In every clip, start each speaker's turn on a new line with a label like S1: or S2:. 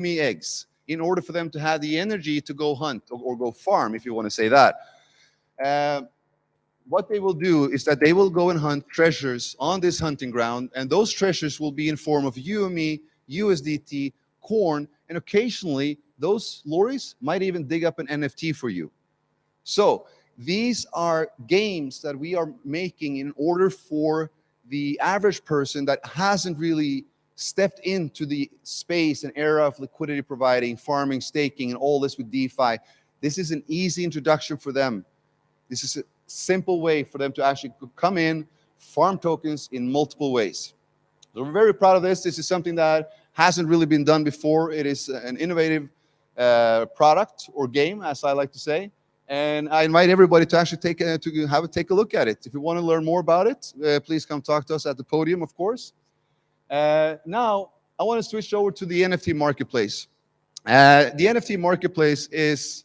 S1: me eggs in order for them to have the energy to go hunt or go farm, if you want to say that. Uh, what they will do is that they will go and hunt treasures on this hunting ground, and those treasures will be in form of UME, USDT, corn, and occasionally those lorries might even dig up an NFT for you. So these are games that we are making in order for the average person that hasn't really stepped into the space and era of liquidity providing, farming, staking, and all this with DeFi. This is an easy introduction for them. This is a simple way for them to actually come in, farm tokens in multiple ways. So we're very proud of this. This is something that hasn't really been done before. It is an innovative product or game, as I like to say. And I invite everybody to actually take a look at it. If you want to learn more about it, please come talk to us at the podium, of course. Now, I want to switch over to the NFT marketplace. The NFT marketplace is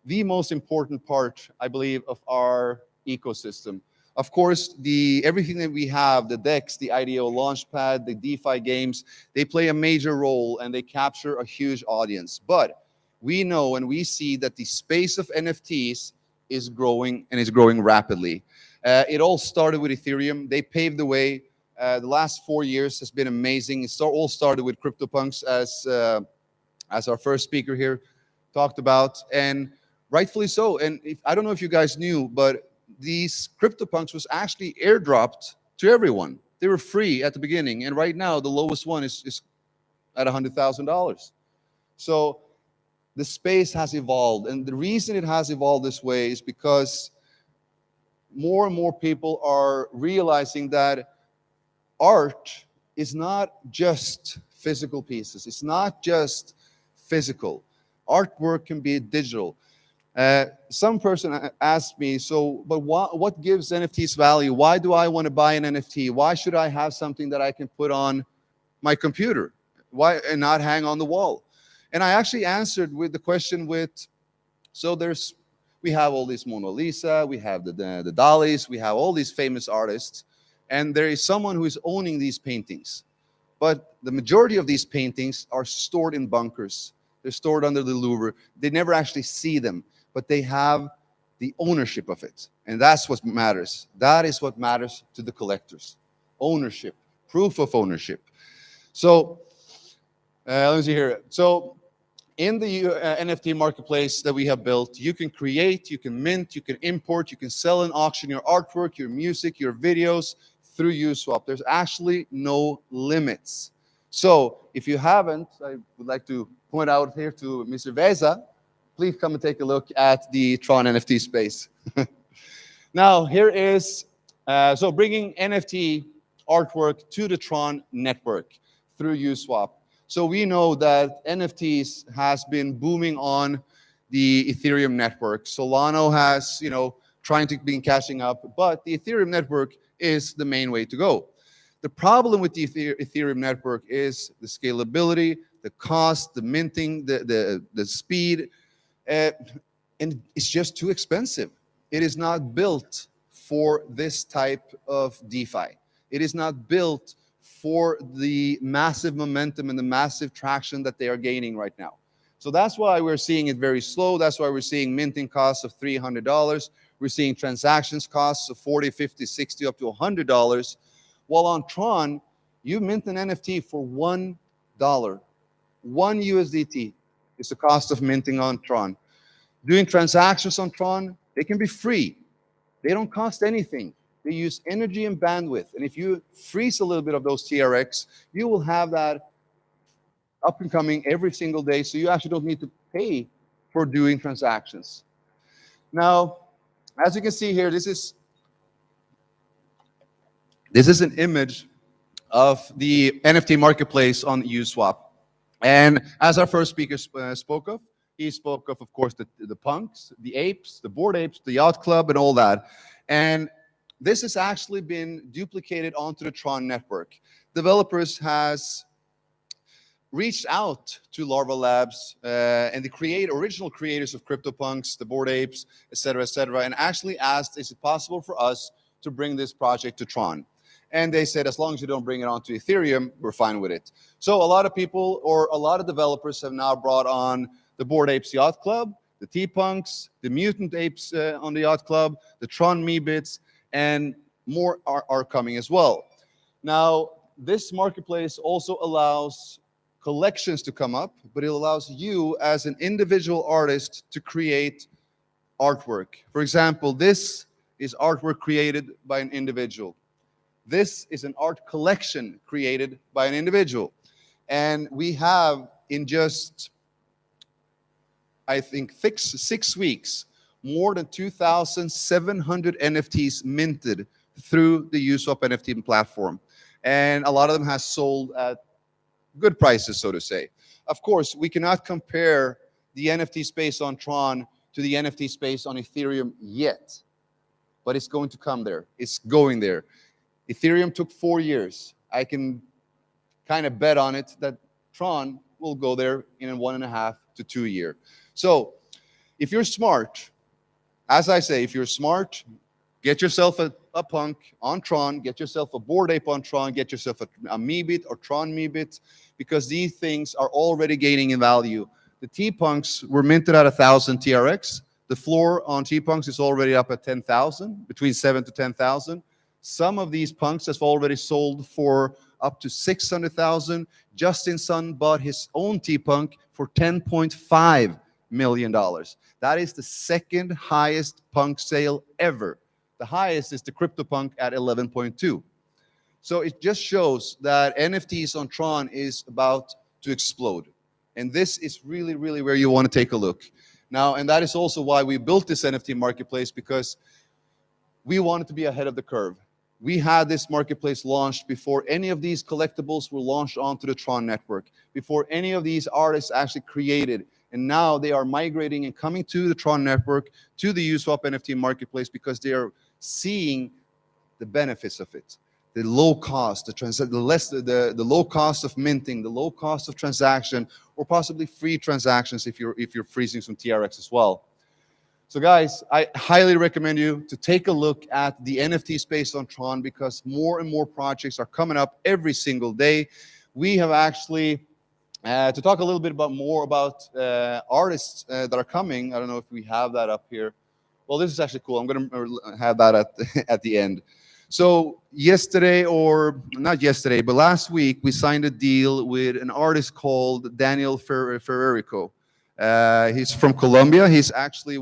S1: the most important part, I believe, of our ecosystem. Of course, everything that we have, the DEX, the IDO Launchpad, the DeFi games, they play a major role and they capture a huge audience. But we know and we see that the space of NFTs is growing and is growing rapidly. It all started with Ethereum. They paved the way. The last 4 years has been amazing. It all started with CryptoPunks, as our first speaker here talked about, and rightfully so. And I don't know if you guys knew, but these CryptoPunks was actually airdropped to everyone. They were free at the beginning, and right now the lowest one is at $100,000. So the space has evolved, and the reason it has evolved this way is because more and more people are realizing that art is not just physical pieces. It's not just physical. Artwork can be digital. Some person asked me, but what gives NFTs value? Why do I want to buy an NFT? Why should I have something that I can put on my computer? Why and not hang on the wall? And I actually answered with the question we have all these Mona Lisa, we have the Dalis, we have all these famous artists, and there is someone who is owning these paintings. But the majority of these paintings are stored in bunkers. They're stored under the Louvre. They never actually see them, but they have the ownership of it. And that's what matters. That is what matters to the collectors. Ownership, proof of ownership. So, let me see here. So, in the NFT marketplace that we have built, you can create, you can mint, you can import, you can sell and auction your artwork, your music, your videos through Uswap. There's actually no limits. So if you haven't, I would like to point out here to Mr. Veza, please come and take a look at the Tron NFT space. Now, here is, so bringing NFT artwork to the Tron network through Uswap. So we know that NFTs has been booming on the Ethereum network. Solana has, trying to be catching up, but the Ethereum network is the main way to go. The problem with the Ethereum network is the scalability, the cost, the minting, the speed, and it's just too expensive. It is not built for this type of DeFi. It is not built for the massive momentum and the massive traction that they are gaining right now. So that's why we're seeing it very slow. That's why we're seeing minting costs of $300. We're seeing transactions costs of $40, $50, $60, up to $100. While on Tron, you mint an NFT for $1. One USDT is the cost of minting on Tron. Doing transactions on Tron, they can be free. They don't cost anything. They use energy and bandwidth. And if you freeze a little bit of those TRX, you will have that up and coming every single day. So you actually don't need to pay for doing transactions. Now, as you can see here, this is an image of the NFT marketplace on Uswap. And as our first speaker spoke of, he spoke of course, the punks, the apes, the bored apes, the yacht club, and all that. And this has actually been duplicated onto the Tron network. Developers has reached out to Larva Labs and the original creators of CryptoPunks, the bored apes, et cetera, and actually asked, is it possible for us to bring this project to Tron? And they said, as long as you don't bring it onto Ethereum, we're fine with it. So a lot of people, or a lot of developers, have now brought on the Bored Apes Yacht Club, the T-Punks, the Mutant Apes on the Yacht Club, the Tron Meebits, and more are coming as well. Now, this marketplace also allows collections to come up, but it allows you as an individual artist to create artwork. For example, this is artwork created by an individual. This is an art collection created by an individual. And we have, in just, I think, 6 weeks, more than 2,700 NFTs minted through the Uswap NFT platform. And a lot of them has sold at good prices, so to say. Of course, we cannot compare the NFT space on Tron to the NFT space on Ethereum yet, but it's going to come there. It's going there. Ethereum took 4 years. I can kind of bet on it that Tron will go there in 1.5 to 2 years. So if you're smart, as I say, if you're smart, get yourself a punk on Tron, get yourself a Bored Ape on Tron, get yourself a Meebit or Tron Meebit, because these things are already gaining in value. The T-Punks were minted at 1,000 TRX. The floor on T-Punks is already up at 10,000, between 7 to 10,000. Some of these punks have already sold for up to 600,000. Justin Sun bought his own T-Punk for $10.5 million. That is the second highest punk sale ever. The highest is the CryptoPunk at 11.2. So it just shows that NFTs on Tron is about to explode. And this is really, really where you want to take a look. Now, and that is also why we built this NFT marketplace, because we wanted to be ahead of the curve. We had this marketplace launched before any of these collectibles were launched onto the Tron network, before any of these artists actually created. And now they are migrating and coming to the Tron network, to the Uswap NFT marketplace, because they are seeing the benefits of it. The low cost, the low cost of minting, the low cost of transaction, or possibly free transactions if you're freezing some TRX as well. So guys, I highly recommend you to take a look at the NFT space on Tron, because more and more projects are coming up every single day. We have actually, to talk a little bit more about artists that are coming. I don't know if we have that up here. Well, this is actually cool. I'm going to have that at the end. So yesterday, or not yesterday, but last week, we signed a deal with an artist called Daniel Ferrerico. He's from Colombia. He's actually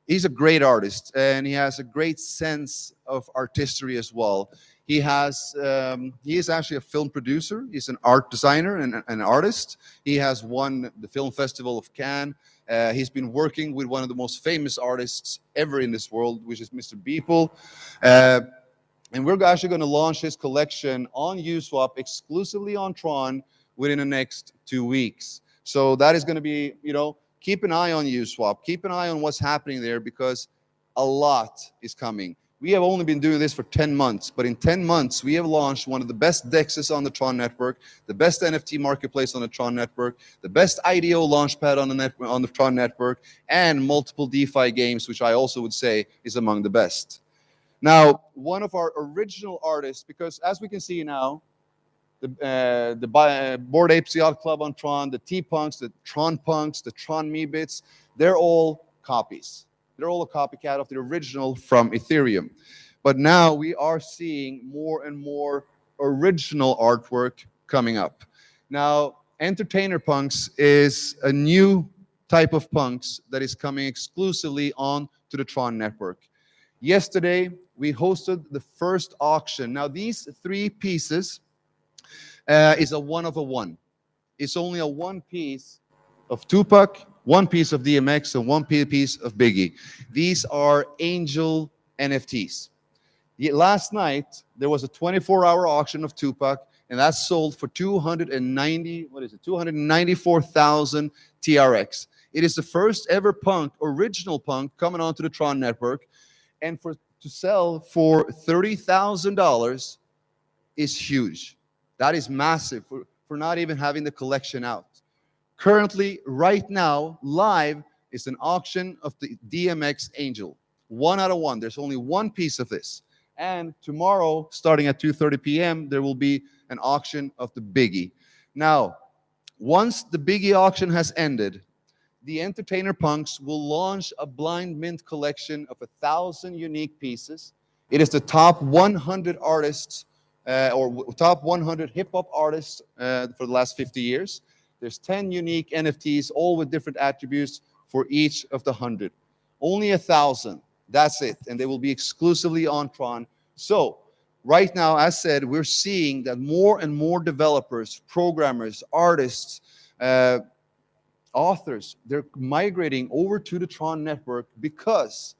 S1: he's a great artist, and he has a great sense of artistry as well. He is actually a film producer. He's an art designer and an artist. He has won the Film Festival of Cannes. He's been working with one of the most famous artists ever in this world, which is Mr. Beeple. And we're actually going to launch his collection on Uswap exclusively on Tron within the next 2 weeks. So that is going to be, keep an eye on Uswap. Keep an eye on what's happening there, because a lot is coming. We have only been doing this for 10 months, but in 10 months, we have launched one of the best DEXs on the Tron network, the best NFT marketplace on the Tron network, the best IDO launchpad on the Tron network, and multiple DeFi games, which I also would say is among the best. Now, one of our original artists, because as we can see now, the Bored Apes Yacht Club on Tron, the T-Punks, the Tron Punks, the Tron Meebits, they're all copies. They're all a copycat of the original from Ethereum. But now we are seeing more and more original artwork coming up. Now, Entertainer Punks is a new type of punks that is coming exclusively on to the Tron network. Yesterday, we hosted the first auction. Now, these 3 pieces is a one of a one. It's only a one piece of Tupac, one piece of DMX, and one piece of Biggie. These are angel NFTs. Last night, there was a 24-hour auction of Tupac, and that sold for 294,000 TRX. It is the first ever original punk coming onto the Tron network, and to sell for $30,000 is huge. That is massive for not even having the collection out. Currently, right now, live is an auction of the DMX Angel. 1 out of 1. There's only one piece of this. And tomorrow, starting at 2:30 p.m., there will be an auction of the biggie. Now, once the biggie auction has ended, the Entertainer Punks will launch a blind mint collection of 1,000 unique pieces. It is the top 100 artists top 100 hip hop artists for the last 50 years. There's 10 unique NFTs, all with different attributes for each of the 100. Only 1,000. That's it. And they will be exclusively on Tron. So, right now, as said, we're seeing that more and more developers, programmers, artists, authors, they're migrating over to the Tron network because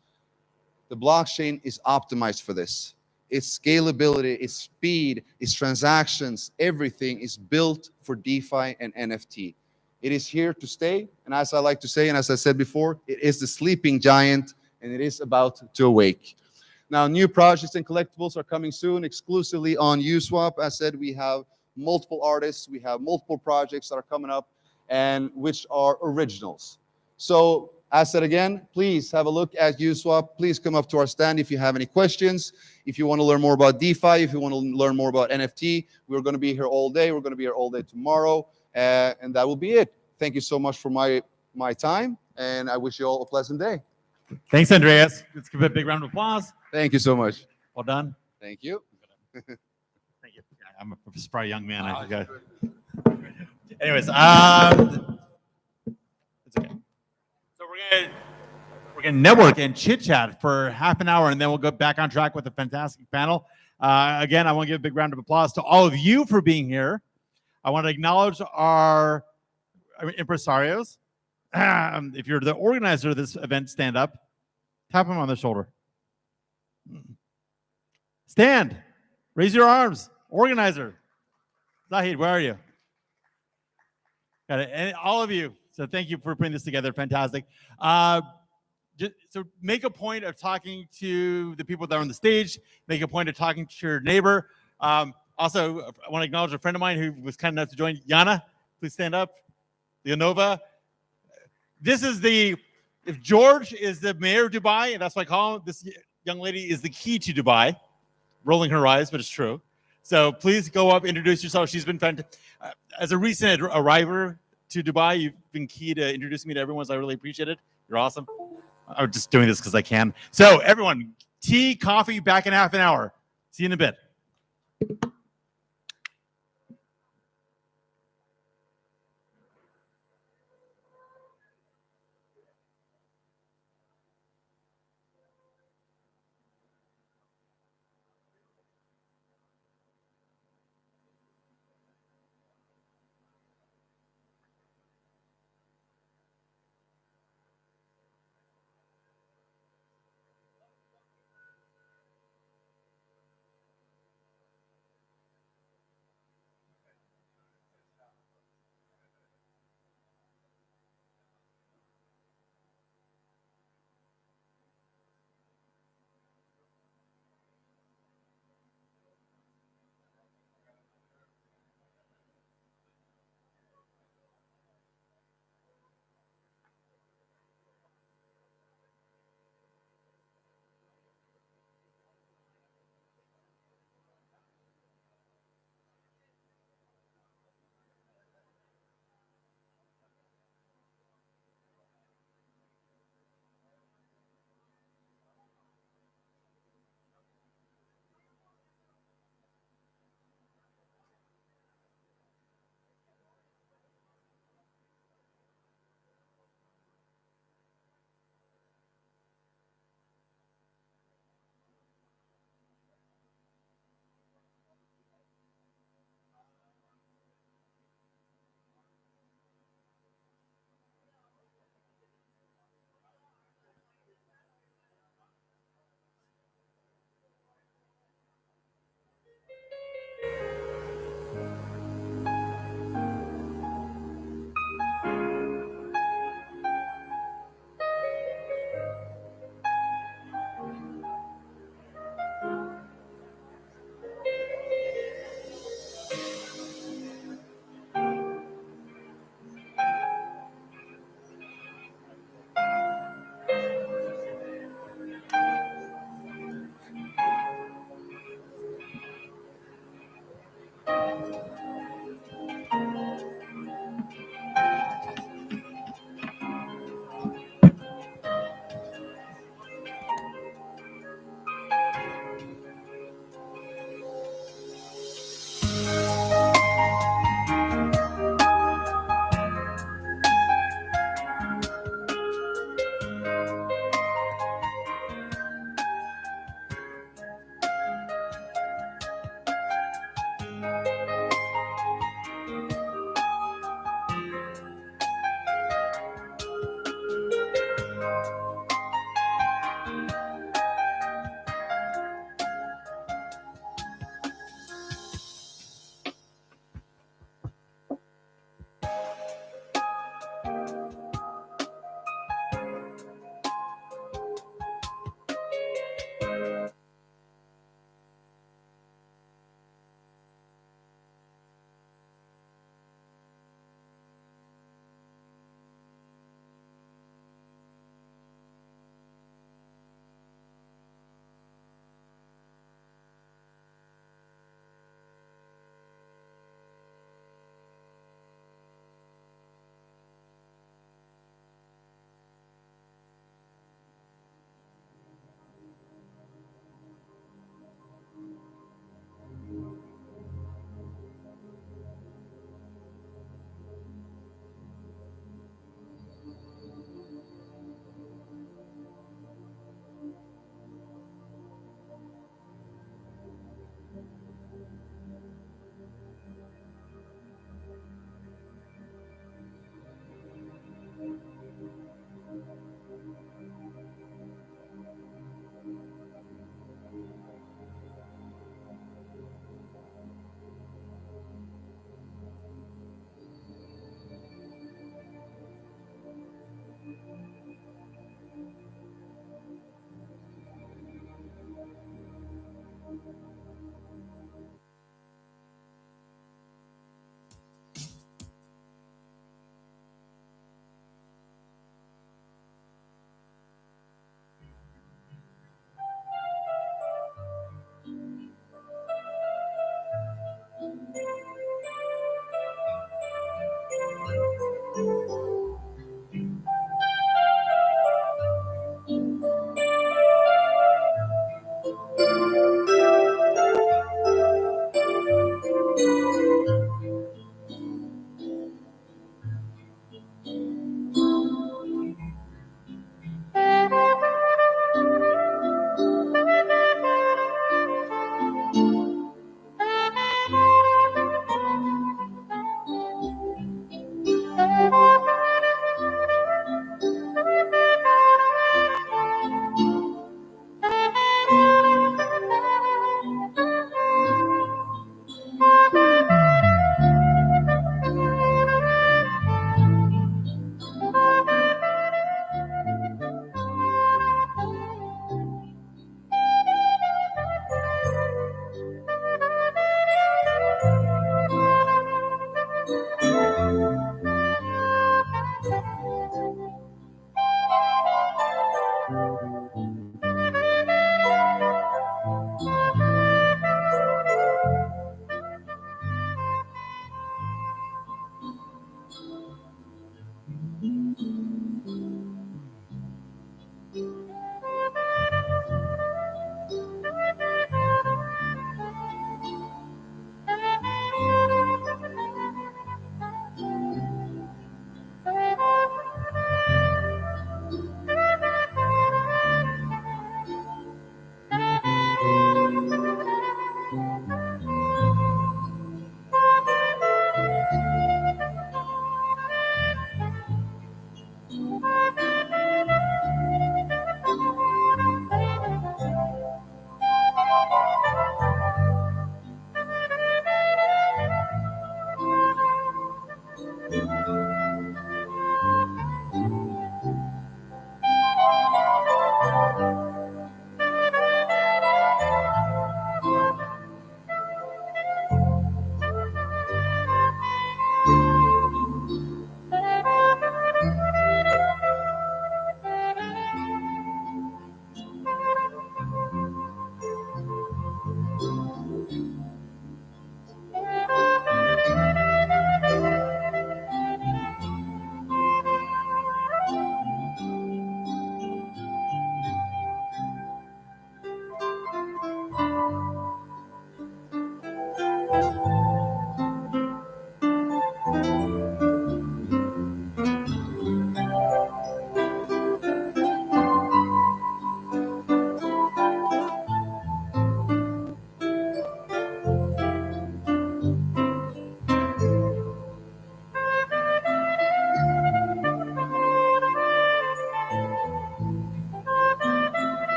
S1: the blockchain is optimized for this. Its scalability, its speed, its transactions, everything is built for DeFi and NFT. It is here to stay, and as I like to say, and as I said before, it is the sleeping giant, and it is about to awake. Now, new projects and collectibles are coming soon, exclusively on Uswap. As said, we have multiple artists, we have multiple projects that are coming up, and which are originals. So, as said again, please have a look at Uswap. Please come up to our stand if you have any questions. If you want to learn more about DeFi, if you want to learn more about NFT, we're going to be here all day. We're going to be here all day tomorrow, and that will be it. Thank you so much for my time, and I wish you all a pleasant day.
S2: Thanks, Andreas. Let's give a big round of applause.
S1: Thank you so much.
S2: Well done.
S1: Thank you.
S2: Thank you. I'm a spry young man. I forgot. Anyways, it's okay. So we're gonna network and chit chat for half an hour, and then we'll go back on track with a fantastic panel. Again, I want to give a big round of applause to all of you for being here. I want to acknowledge our impresarios. If you're the organizer of this event, stand up. Tap him on the shoulder. Stand. Raise your arms. Organizer. Zahid, where are you? Got it. And all of you. So thank you for putting this together. Fantastic. So make a point of talking to the people that are on the stage. Make a point of talking to your neighbor. Also, I want to acknowledge a friend of mine who was kind enough to join. Yana, please stand up. Leonova. This is if George is the mayor of Dubai, and that's what I call him, this young lady is the key to Dubai. Rolling her eyes, but it's true. So please go up, introduce yourself. She's been fantastic. As a recent arriver to Dubai, you've been key to introducing me to everyone, so I really appreciate it. You're awesome. I'm just doing this because I can. So everyone, tea, coffee, back in half an hour. See you in a bit.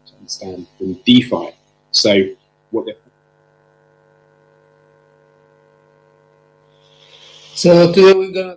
S3: to understand than DeFi. So what they're
S4: So today we're gonna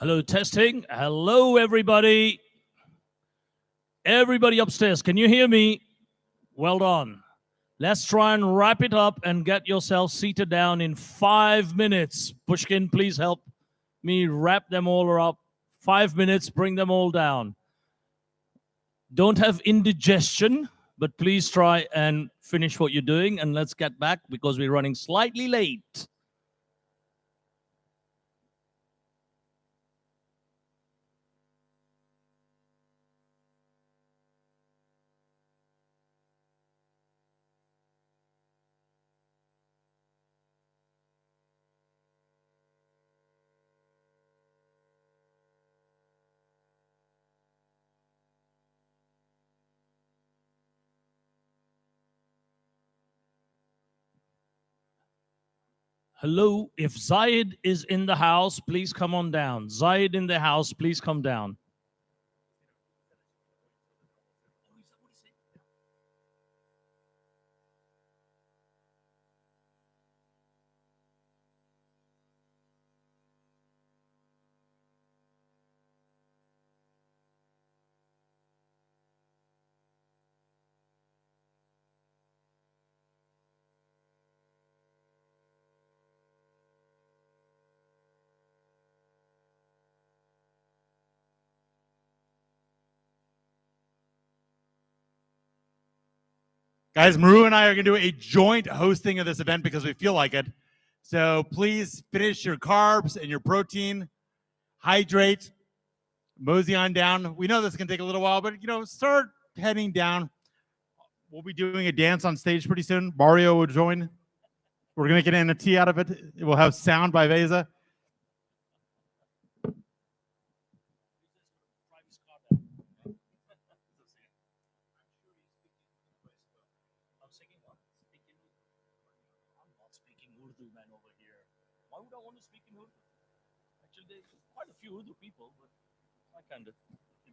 S5: Hello, testing. Hello, everybody. Everybody upstairs, can you hear me? Well done. Let's try and wrap it up and get yourself seated down in 5 minutes. Pushkin, please help me wrap them all up. 5 minutes, bring them all down. Don't have indigestion, but please try and finish what you're doing, and let's get back because we're running slightly late. Hello, if Zayed is in the house, please come on down. Zayed in the house, please come down.
S2: Guys, Maru and I are going to do a joint hosting of this event because we feel like it. So please finish your carbs and your protein, hydrate, mosey on down. We know this can take a little while, but start heading down. We'll be doing a dance on stage pretty soon. Mario will join. We're going to make an NFT out of it. It will have sound by Vesa.
S5: Why would I want to speak in Urdu? Actually, there's quite a few Urdu people, but I kind of.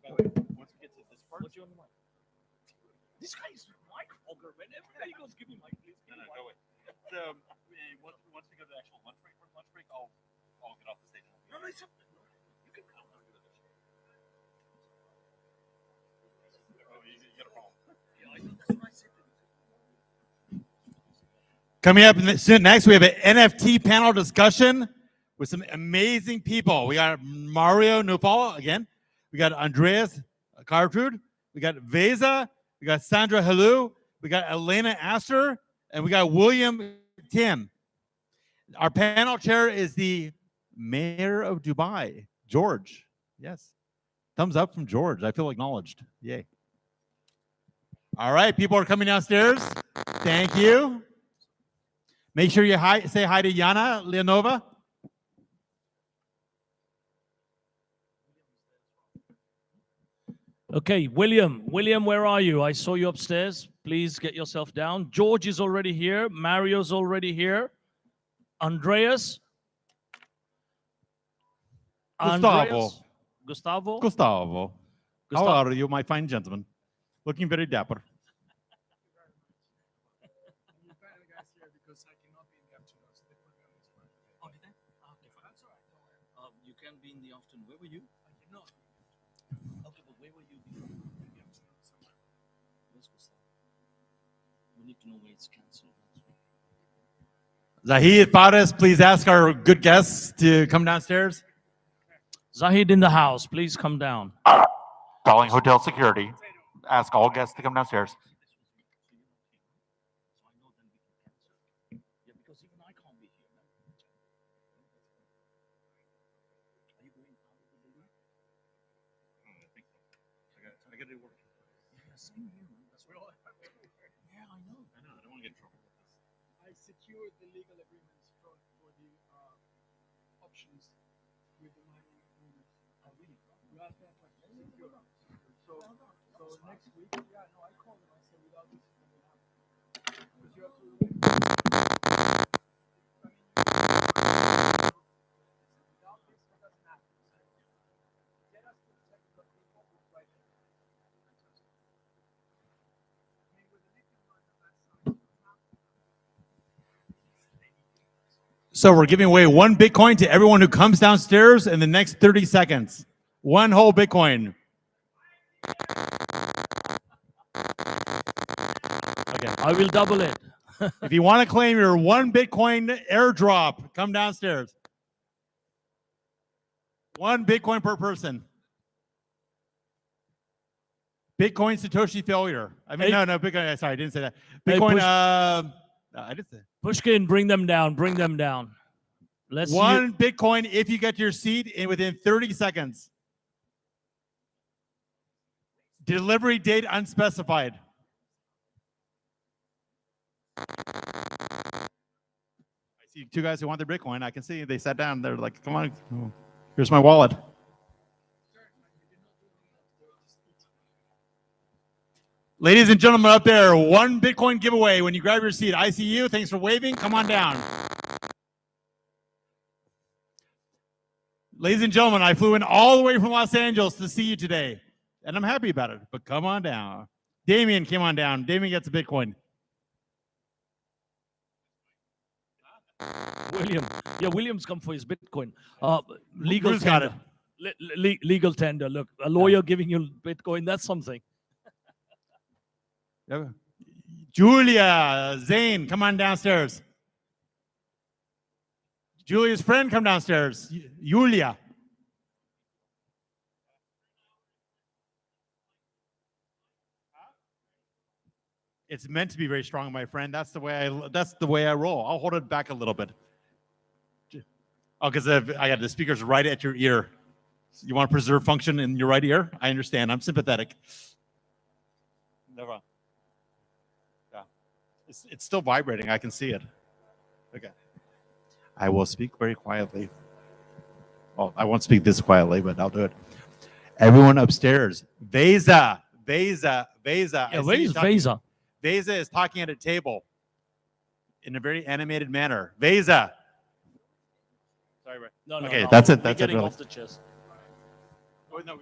S5: By the way, once we get to this part, what's your mic? This guy is mic hogger, man. Every time he goes, give me mic, please. No, go away. So, once we go to the actual lunch break, I'll get off the stage. No, it's up. You can come. Oh, you got a problem. Yeah, I know. That's what I said.
S2: Coming up next, we have an NFT panel discussion with some amazing people. We got Mario Nupal again. We got Andreas Kartrud. We got Vesa. We got Sandra Halou. We got Elena Astor. And we got William Tim. Our panel chair is the mayor of Dubai, George. Yes. Thumbs up from George. I feel acknowledged. Yay. All right. People are coming downstairs. Thank you. Make sure you say hi to Yana Leonova.
S5: Okay, William, where are you? I saw you upstairs. Please get yourself down. George is already here. Mario's already here. Andreas.
S2: Gustavo. How are you, my fine gentleman? Looking very dapper.
S5: You can be in the afternoon. Where were you? I did not. Okay, but where were you before? In the afternoon somewhere. Where's Vostad? We need to know where it's cancelled.
S2: Zahid Fares, please ask our good guests to come downstairs.
S5: Zahid in the house, please come down.
S2: Calling hotel security. Ask all guests to come downstairs.
S5: Yeah, because even I can't be here. Are you going out of the building? I think so. I got to do work. Yeah, same here, man. That's where all I have to do. Yeah, I know. I don't want to get in trouble with this.
S6: I secured the legal agreements for the options with the mining owners.
S5: Oh, really?
S6: You have that like secure. So next week, yeah, no, I called them. I said without this, it's not gonna happen. Because you have to. Without this, it doesn't happen. Get us to the technical people who write it. I mean, with the lithium mine on that side,
S2: So we're giving away 1 Bitcoin to everyone who comes downstairs in the next 30 seconds. 1 whole Bitcoin. Okay.
S5: I will double it.
S2: If you want to claim your 1 Bitcoin airdrop, come downstairs. 1 Bitcoin per person. Bitcoin Satoshi failure. I mean,
S5: Hey.
S2: no, Bitcoin. Sorry, I didn't say that.
S5: Hey,
S2: Bitcoin.
S5: push-
S2: No, I didn't say.
S5: Pushkin, bring them down. Bring them down. Let's see.
S2: 1 Bitcoin if you get your seat in within 30 seconds. Delivery date unspecified. I see 2 guys who want their Bitcoin. I can see they sat down. They're like, come on, here's my wallet. Ladies and gentlemen up there, 1 Bitcoin giveaway when you grab your seat. I see you. Thanks for waving. Come on down. Ladies and gentlemen, I flew in all the way from Los Angeles to see you today, and I'm happy about it, but come on down. Damien, come on down. Damien gets a Bitcoin.
S5: William. Yeah, William's come for his Bitcoin. Legal
S2: Who's got
S5: tender. Legal tender. Look, a lawyer giving you Bitcoin, that's something.
S2: Julia, Zane, come on downstairs. Julia's friend, come downstairs. Julia. It's meant to be very strong, my friend. That's the way I roll. I'll hold it back a little bit. Oh, because I got the speakers right at your ear. You want to preserve function in your right ear? I understand. I'm sympathetic. Never. Yeah, it's still vibrating. I can see it. Okay. I will speak very quietly. Well, I won't speak this quietly, but I'll do it. Everyone upstairs. Veza.
S5: Yeah, where is Vesa?
S2: Veza is talking at a table in a very animated manner. Veza. Sorry, Ray.
S5: No,
S2: Okay,
S5: no.
S2: that's it.
S5: We're
S2: That's it.
S5: getting
S2: Really.
S5: off the chest.
S2: Oh, no,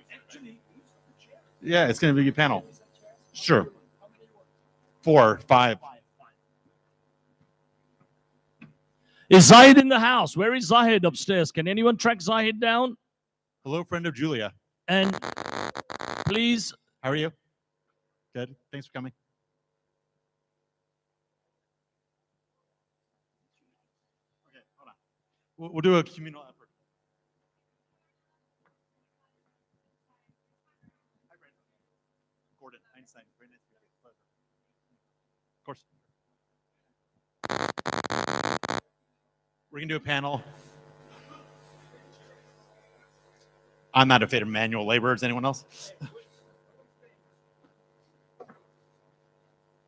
S2: yeah, it's going to be a panel. Sure. 4, 5.
S5: Is Zahid in the house? Where is Zahid upstairs? Can anyone track Zahid down?
S2: Hello, friend of Julia.
S5: And please,
S2: How are you? Good. Thanks for coming. Okay, hold on. We'll do a communal effort. Hi, Brandon. Gordon Einstein. Very nice to meet you. Pleasure. Of course. We're going to do a panel. I'm not a fan of manual labor. Is anyone else?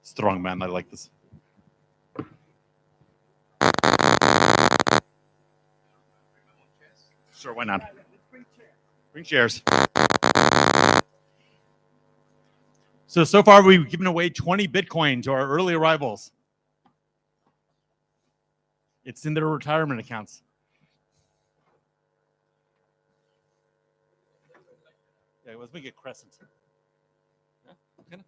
S2: Strong man. I like this. Sure, why not? Bring chairs. So far, we've given away 20 Bitcoin to our early arrivals. It's in their retirement accounts. Yeah, let's make it crescent. Yeah, okay.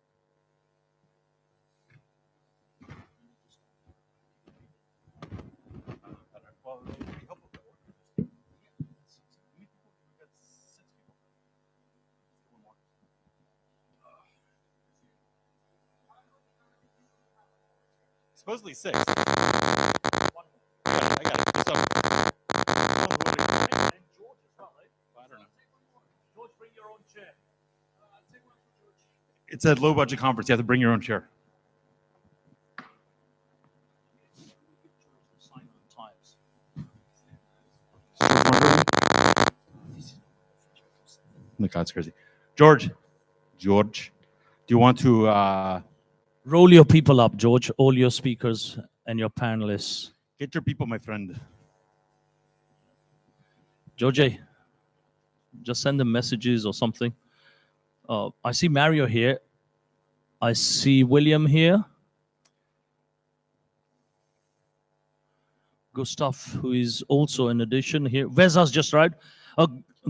S2: Supposedly 6. Yeah, I got it. So, I don't know.
S5: George, bring your own chair.
S2: It's a low budget conference. You have to bring your own chair. Look, that's crazy. George, do you want to
S5: Roll your people up, George. All your speakers and your panelists.
S2: get your people, my friend?
S5: George, just send them messages or something. I see Mario here. I see William here. Gustav, who is also in addition here. Veza's just arrived.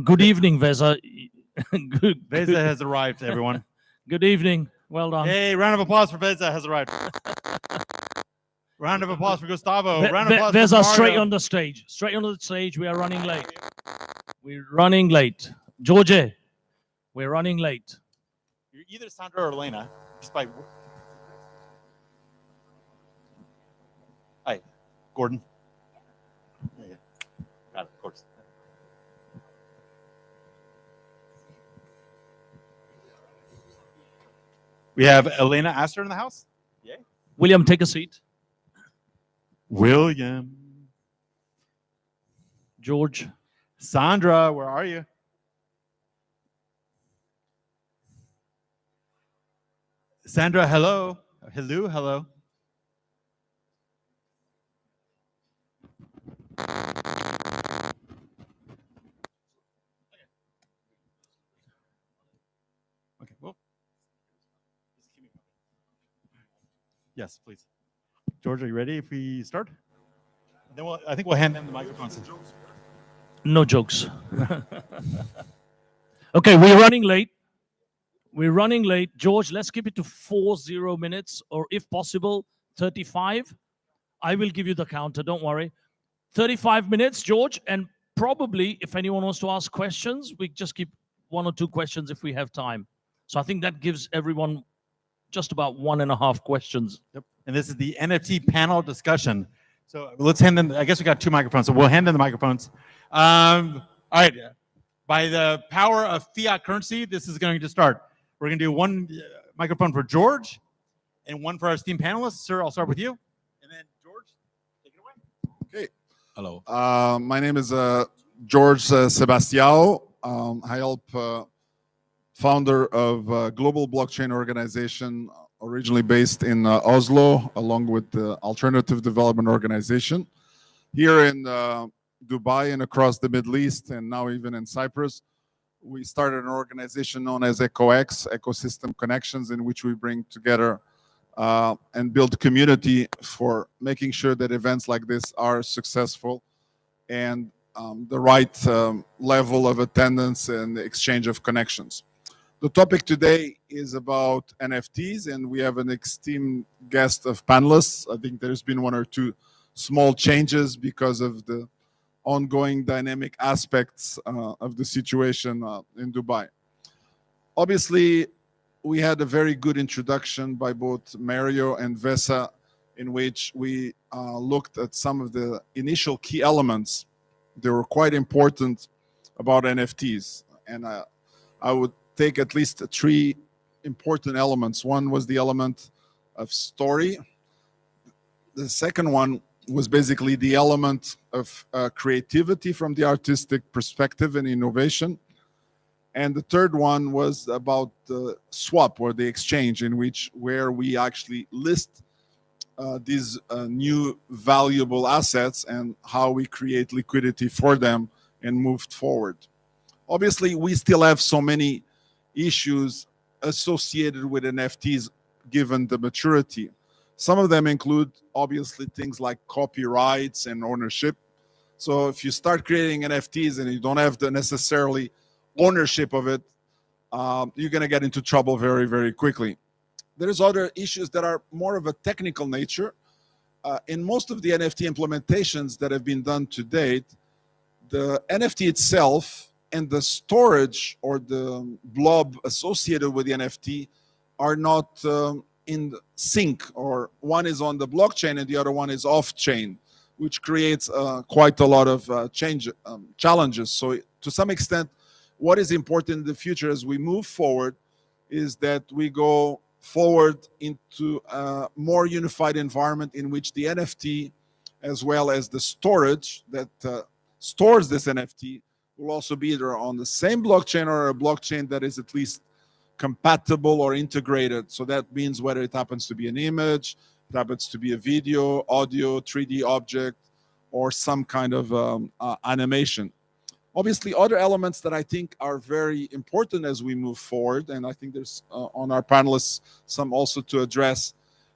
S5: Good evening, Veza.
S2: Veza has arrived, everyone.
S5: Good evening. Well done.
S2: Hey, round of applause for Veza has arrived. Round of applause for Gustavo. Round of applause
S5: There's
S2: for
S5: a straight
S2: Mario.
S5: on the stage. Straight on the stage. We are running late. We're running late. George, we're running late.
S2: You're either Sandra or Elena. Just by. Hi, Gordon. Yeah. Got it, of course. We have Elena Astor in the house. Yay.
S5: William, take a seat.
S2: William.
S5: George.
S2: Sandra, where are you? Sandra, hello. Hello, hello. Okay, well. Yes, please. George, are you ready if we start? Then I think we'll hand them the microphones.
S5: No jokes. Okay, we're running late. We're running late. George, let's keep it to 40 minutes, or if possible, 35. I will give you the counter, don't worry. 35 minutes, George, and probably if anyone wants to ask questions, we just keep 1 or 2 questions if we have time. So I think that gives everyone just about 1.5 questions.
S2: Yep. And this is the NFT panel discussion. So let's hand them, I guess we got 2 microphones, so we'll hand them the microphones. All right. By the power of fiat currency, this is going to start. We're going to do 1 microphone for George and 1 for our esteemed panelists. Sir, I'll start with you. And then George, take it away.
S7: Okay.
S8: Hello.
S7: My name is George Sebastião. I help founder of a global blockchain organization originally based in Oslo, along with the Alternative Development Organization. Here in Dubai and across the Middle East, and now even in Cyprus, we started an organization known as EcoX, Ecosystem Connections, in which we bring together and build community for making sure that events like this are successful and the right level of attendance and exchange of connections. The topic today is about NFTs, and we have an esteemed guest of panelists. I think there's been 1 or 2 small changes because of the ongoing dynamic aspects of the situation in Dubai. Obviously, we had a very good introduction by both Mario and Vesa, in which we looked at some of the initial key elements that were quite important about NFTs. And I would take at least 3 important elements. One was the element of story. The second one was basically the element of creativity from the artistic perspective and innovation. And the third one was about the swap, or the exchange, where we actually list these new valuable assets and how we create liquidity for them and move forward. Obviously, we still have so many issues associated with NFTs given the maturity. Some of them include, obviously, things like copyrights and ownership. So if you start creating NFTs and you don't have the necessarily ownership of it, you're going to get into trouble very, very quickly. There's other issues that are more of a technical nature. In most of the NFT implementations that have been done to date, the NFT itself and the storage or the blob associated with the NFT are not in sync, or one is on the blockchain and the other one is off-chain, which creates quite a lot of challenges. So to some extent, what is important in the future as we move forward is that we go forward into a more unified environment in which the NFT, as well as the storage that stores this NFT, will also be either on the same blockchain or a blockchain that is at least compatible or integrated. So that means whether it happens to be an image, it happens to be a video, audio, 3D object, or some kind of animation. Obviously, other elements that I think are very important as we move forward, and I think there's on our panelists some also to address,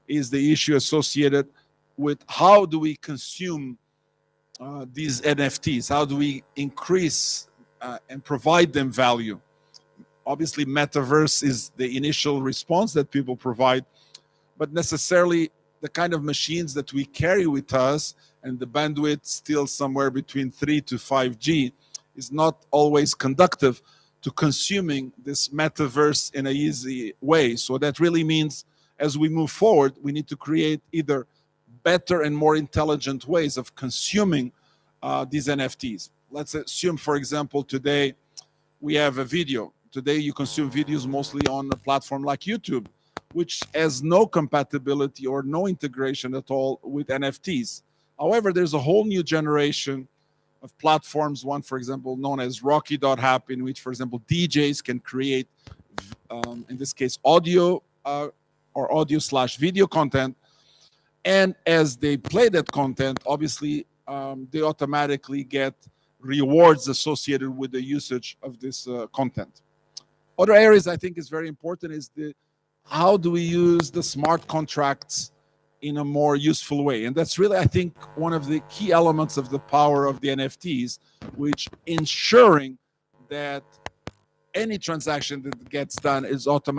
S7: is the issue associated with how do we consume these NFTs? How do we increase and provide them value? Obviously, metaverse is the initial response that people provide, but necessarily the kind of machines that we carry with us, and the bandwidth still somewhere between 3 to 5G, is not always conducive to consuming this metaverse in an easy way. So that really means as we move forward, we need to create either better and more intelligent ways of consuming these NFTs. Let's assume, for example, today we have a video. Today you consume videos mostly on a platform like YouTube, which has no compatibility or no integration at all with NFTs. However, there's a whole new generation of platforms, one, for example, known as Rocky.app, in which, for example, DJs can create, in this case, audio or audio/video content. And as they play that content, obviously, they automatically get rewards associated with the usage of this content. Other areas I think is very important is how do we use the smart contracts in a more useful way? And that's really, I think, one of the key elements of the power of the NFTs, which ensuring that any transaction that gets done is automatic.